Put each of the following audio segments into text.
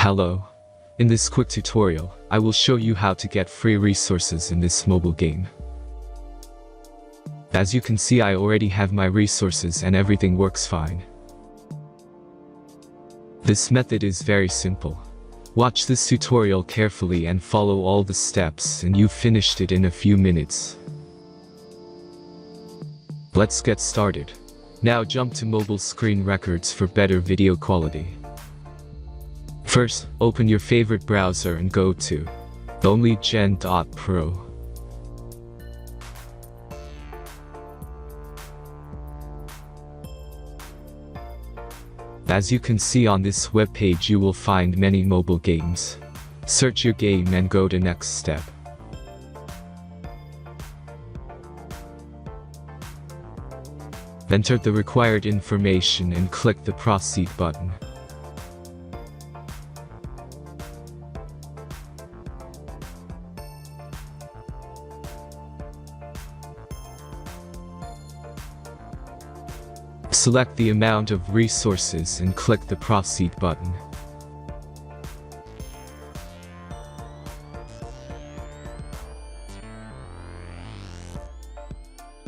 Hello. In this quick tutorial, I will show you how to get free resources in this mobile game. As you can see, I already have my resources and everything works fine. This method is very simple. Watch this tutorial carefully and follow all the steps and you've finished it in a few minutes. Let's get started. Now jump to mobile screen records for better video quality. First, open your favorite browser and go to onlygen.pro. As you can see on this web page, you will find many mobile games. Search your game and go to next step. Enter the required information and click the proceed button. Select the amount of resources and click the proceed button.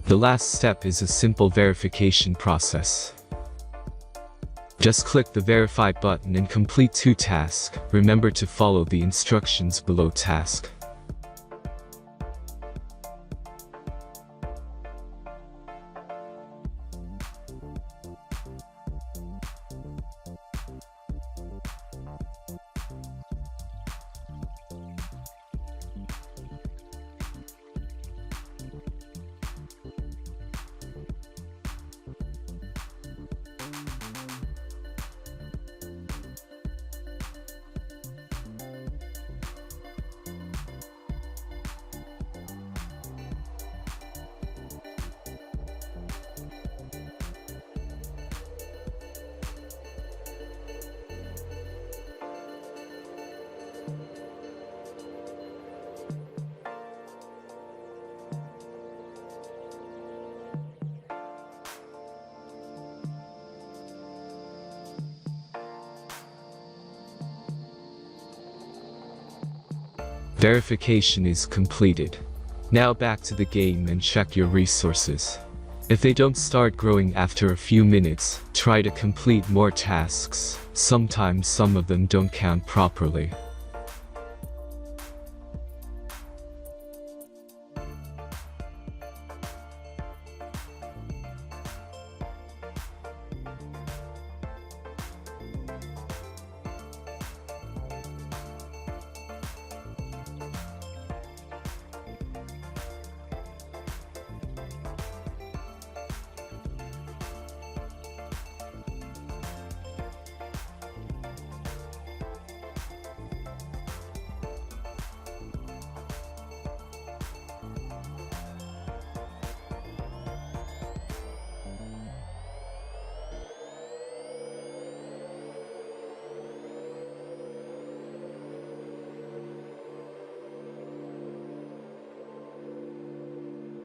The last step is a simple verification process. Just click the verify button and complete 2 tasks. Remember to follow the instructions below task. Verification is completed. Now back to the game and check your resources. If they don't start growing after a few minutes, try to complete more tasks. Sometimes some of them don't count properly.